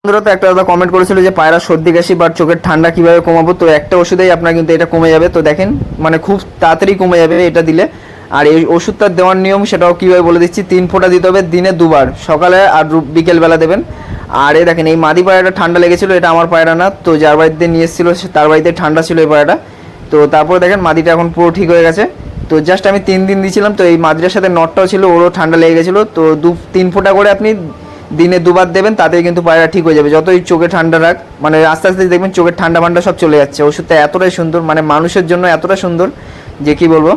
বন্ধুরা তো একটা দাদা কমেন্ট করেছিল যে পায়রা সর্দি কাশি বা চোখের ঠান্ডা কিভাবে কমাবো। তো একটা ওষুধেই আপনার কিন্তু এটা কমে যাবে। তো দেখেন মানে খুব তাড়াতাড়ি কমে যাবে এটা দিলে। আর এই ওষুধটা দেওয়ার নিয়ম সেটাও কীভাবে বলে দিচ্ছি। 3 ফোঁটা দিতে হবে দিনে 2বার, সকালে আর বিকেলবেলা দেবেন। আর এই দেখেন এই মাদি পায়রাটা ঠান্ডা লেগেছিলো, এটা আমার পায়রা না, তো যার বাড়িতে নিয়ে এসেছিলো তার বাড়িতে ঠান্ডা ছিল এই পায়রাটা। তো তারপরে দেখেন মাদিটা এখন পুরো ঠিক হয়ে গেছে। তো জাস্ট আমি 3 দিন দিয়েছিলাম, তো এই মাদিটার সাথে নটটাও ছিল, ওরও ঠান্ডা লেগে গেছিলো। তো 3 ফোঁটা করে আপনি দিনে 2বার দেবেন, তাতেই কিন্তু পায়রা ঠিক হয়ে যাবে। যতই চোখে ঠান্ডা রাখ মানে আস্তে আস্তে দেখবেন চোখের ঠান্ডা ফান্ডা সব চলে যাচ্ছে। ওষুধটা এতটাই সুন্দর, মানে মানুষের জন্য এতটা সুন্দর যে কি বলবো।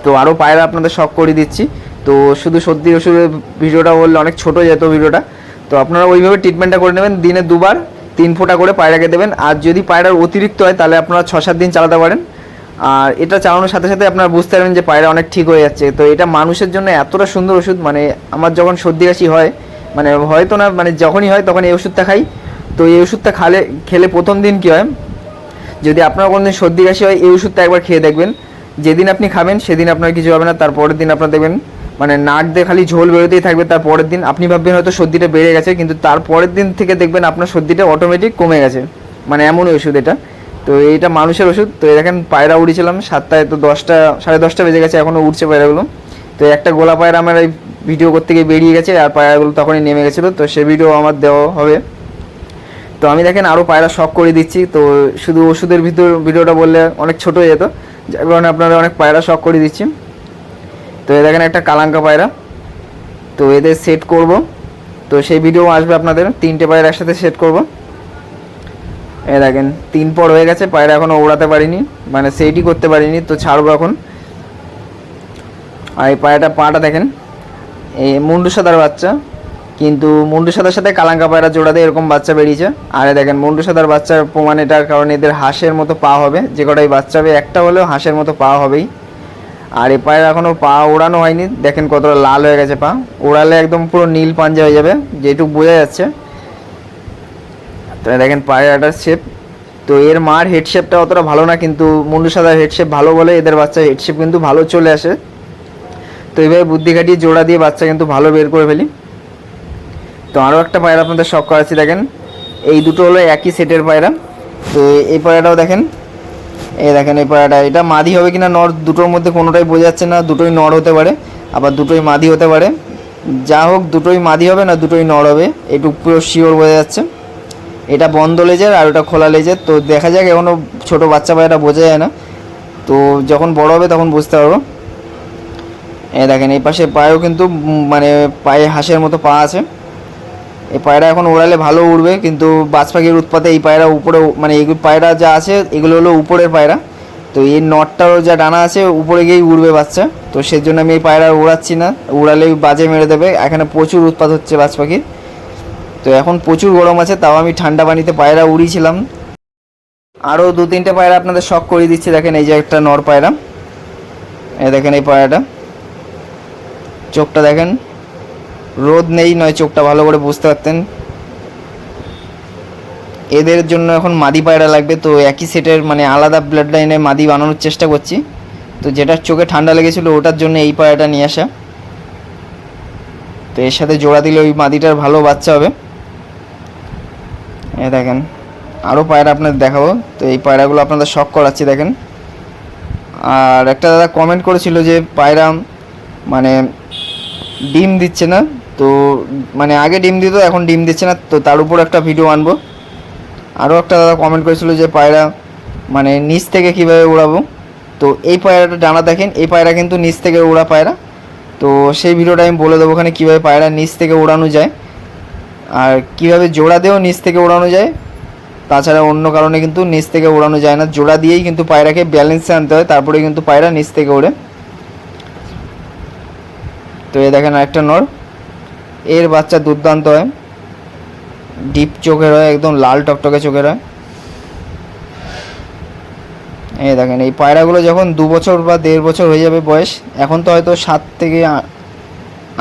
তো আরও পায়রা আপনাদের শখ করে দিচ্ছি। তো শুধু সর্দি ওষুধের ভিডিওটা বললে অনেক ছোটো যেত ভিডিওটা। তো আপনারা ওইভাবে ট্রিটমেন্টটা করে নেবেন, দিনে 2বার 3 ফোঁটা করে পায়রাকে দেবেন। আর যদি পায়রার অতিরিক্ত হয় তাহলে আপনারা 6-7 দিন চালাতে পারেন। আর এটা চালানোর সাথে সাথে আপনারা বুঝতে পারবেন যে পায়রা অনেক ঠিক হয়ে যাচ্ছে। তো এটা মানুষের জন্য এতটা সুন্দর ওষুধ, মানে আমার যখন সর্দি কাশি হয়, মানে হয়তো না, মানে যখনই হয় তখন এই ওষুধটা খাই। তো এই ওষুধটা খেলে প্রথম দিন কী হয়, যদি আপনার কোনো দিন সর্দি কাশি হয় এই ওষুধটা একবার খেয়ে দেখবেন। যেদিন আপনি খাবেন সেদিন আপনার কিছু হবে না, তারপরের দিন আপনার দেখবেন মানে নাক দিয়ে খালি ঝোল বেরোতেই থাকবে। তারপরের দিন আপনি ভাববেন হয়তো সর্দিটা বেড়ে গেছে, কিন্তু তারপরের দিন থেকে দেখবেন আপনার সর্দিটা অটোমেটিক কমে গেছে। মানে এমন ওষুধ এটা। তো এইটা মানুষের ওষুধ। তো দেখেন পায়রা উড়িয়েছিলাম 7টায়, তো 10টা 10:30 বেজে গেছে, এখনও উঠছে পায়রাগুলো। তো একটা গোলা পায়রা আমার এই ভিডিও করতে গিয়ে বেরিয়ে গেছে, আর পায়রাগুলো তখনই নেমে গেছিলো, তো সে ভিডিও আমার দেওয়া হবে। তো আমি দেখেন আরও পায়রা শখ করে দিচ্ছি। তো শুধু ওষুধের ভিডিওটা বললে অনেক ছোটো হয়ে যেত, যার কারণে আপনারা অনেক পায়রা শখ করে দিচ্ছি। তো এ দেখেন একটা কালাঙ্কা পায়রা, তো এদের সেট করব। তো সেই ভিডিও আসবে আপনাদের, 3টে পায়রা একসাথে সেট করব। এ দেখেন 3 পর হয়ে গেছে, পায়রা এখনও ওড়াতে পারিনি, মানে সেটই করতে পারিনি, তো ছাড়বো এখন। আর এই পায়রাটা পাটা দেখেন, এই মুন্ডু সাদার বাচ্চা, কিন্তু মুন্ডু সাদার সাথে কালাঙ্কা পায়রা জোড়া দিয়ে এরকম বাচ্চা বেরিয়েছে। আর দেখেন মুন্ডু সাদার বাচ্চার প্রমাণ এটার কারণ এদের হাঁসের মতো পা হবে, যে কটাই বাচ্চা হবে একটা হলেও হাঁসের মতো পা হবেই। আর এই পায়রা এখনও পা ওড়ানো হয়নি, দেখেন কতটা লাল হয়ে গেছে পা। ওড়ালে একদম পুরো নীল পাঞ্জা হয়ে যাবে, যেটুকু বোঝা যাচ্ছে। তো দেখেন পায়রাটার শেপ, তো এর মার হেড শেপটা অতটা ভালো না, কিন্তু মুন্ডু সাদার হেড শেপ ভালো বলে এদের বাচ্চা হেড শেপ কিন্তু ভালো চলে আসে। তো এইভাবে বুদ্ধি খাটিয়ে জোড়া দিয়ে বাচ্চা কিন্তু ভালো বের করে ফেলি। তো আরও একটা পায়রা আপনাদের শখ করাচ্ছি, দেখেন এই দুটো হলো একই সেটের পায়রা। তো এই পায়রাটাও দেখেন, এই দেখেন এই পায়রাটা, এটা মাদি হবে কিনা নর দুটোর মধ্যে কোনোটাই বোঝা যাচ্ছে না। দুটোই নর হতে পারে, আবার দুটোই মাদি হতে পারে। যা হোক দুটোই মাদি হবে না দুটোই নর হবে, এটুকু পুরো শিওর বোঝা যাচ্ছে। এটা বন্ধ লেজের আর ওটা খোলা লেজের। তো দেখা যাক, এখনও ছোটো বাচ্চা পায়রা বোঝা যায় না, তো যখন বড় হবে তখন বুঝতে পারবো। এই দেখেন এই পাশে পায়েও কিন্তু মানে পায়ে হাঁসের মতো পা আছে। এই পায়রা এখন ওড়ালে ভালো উড়বে, কিন্তু বাজ পাখির উৎপাতে এই পায়রা উপরে, মানে এই পায়রা যা আছে এগুলো হলো উপরের পায়রা। তো এই নটটারও যা ডানা আছে উপরে গিয়েই উড়বে বাচ্চা। তো সেই জন্য আমি এই পায়রা উড়াচ্ছি না, উড়ালেই বাজে মেরে দেবে। এখানে প্রচুর উৎপাত হচ্ছে বাজ পাখির। তো এখন প্রচুর গরম আছে, তাও আমি ঠান্ডা পানিতে পায়রা উড়িয়েছিলাম। আরও 2-3টে পায়রা আপনাদের শখ করিয়ে দিচ্ছি। দেখেন এই যে একটা নর পায়রা, এই দেখেন এই পায়রাটা, চোখটা দেখেন, রোদ নেই নয় চোখটা ভালো করে বুঝতে পারতেন। এদের জন্য এখন মাদি পায়রা লাগবে। তো একই সেটের মানে আলাদা ব্লাড লাইনে মাদি বানানোর চেষ্টা করছি। তো যেটার চোখে ঠান্ডা লেগেছিলো ওটার জন্য এই পায়রাটা নিয়ে আসা। তো এর সাথে জোড়া দিলে ওই মাদিটার ভালো বাচ্চা হবে। এ দেখেন আরও পায়রা আপনাদের দেখাবো। তো এই পায়রাগুলো আপনাদের শখ করাচ্ছি দেখেন। আর একটা দাদা কমেন্ট করেছিল যে পায়রা মানে ডিম দিচ্ছে না, তো মানে আগে ডিম দিত এখন ডিম দিচ্ছে না, তো তার উপর একটা ভিডিও আনবো। আরও একটা দাদা কমেন্ট করেছিল যে পায়রা মানে নিচ থেকে কীভাবে উড়াবো। তো এই পায়রাটা ডানা দেখেন, এই পায়রা কিন্তু নিচ থেকে উড়া পায়রা। তো সেই ভিডিওটা আমি বলে দেবো ওখানে কীভাবে পায়রা নিচ থেকে উড়ানো যায়, আর কীভাবে জোড়া দিয়েও নিচ থেকে উড়ানো যায়। তাছাড়া অন্য কারণে কিন্তু নিচ থেকে উড়ানো যায় না, জোড়া দিয়েই কিন্তু পায়রাকে ব্যালেন্সে আনতে হয়, তারপরে কিন্তু পায়রা নিচ থেকে ওড়ে। তো এই দেখেন আরেকটা নর, এর বাচ্চা দুর্দান্ত হয়, ডিপ চোখের হয়, একদম লাল টকটকে চোখের হয়। এই দেখেন এই পায়রাগুলো যখন 2 বছর বা 1.5 বছর হয়ে যাবে বয়স, এখন তো হয়তো 7 থেকে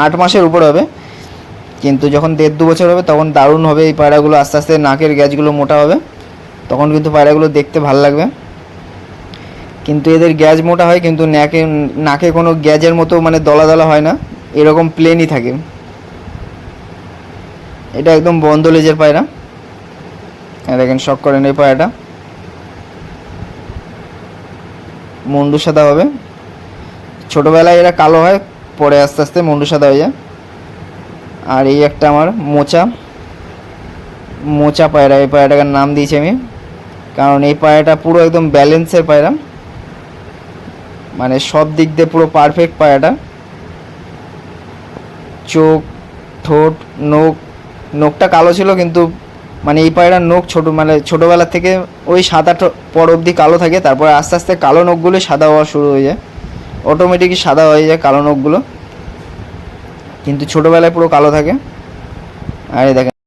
8 মাসের উপর হবে, কিন্তু যখন 1.5-2 বছর হবে তখন দারুণ হবে এই পায়রাগুলো। আস্তে আস্তে নাকের গ্যাজগুলো মোটা হবে, তখন কিন্তু পায়রাগুলো দেখতে ভালো লাগবে। কিন্তু এদের গ্যাজ মোটা হয়, কিন্তু নাকে কোনো গ্যাজের মতো মানে দলা দলা হয় না, এরকম প্লেনই থাকে। এটা একদম বন্ধ লেজের পায়রা, দেখেন শক করেন এই পায়রাটা, মুন্ডু সাদা হবে। ছোটোবেলায় এরা কালো হয়, পরে আস্তে আস্তে মুন্ডু সাদা হয়ে যায়। আর এই একটা আমার মোচা পায়রা, এই পায়রাটার নাম দিয়েছি আমি, কারণ এই পায়রাটা পুরো একদম ব্যালেন্সের পায়রা, মানে সব দিক দিয়ে পুরো পারফেক্ট পায়রাটা। চোখ, ঠোঁট, নোকটা কালো ছিল, কিন্তু মানে এই পায়রার নোক মানে ছোটোবেলা থেকে ওই 7-8 পর অবধি কালো থাকে, তারপরে আস্তে আস্তে কালো নোকগুলো সাদা হওয়া শুরু হয়ে যায়, অটোমেটিকই সাদা হয়ে যায় কালো নোকগুলো, কিন্তু ছোটোবেলায় পুরো কালো থাকে। আর এই দেখেন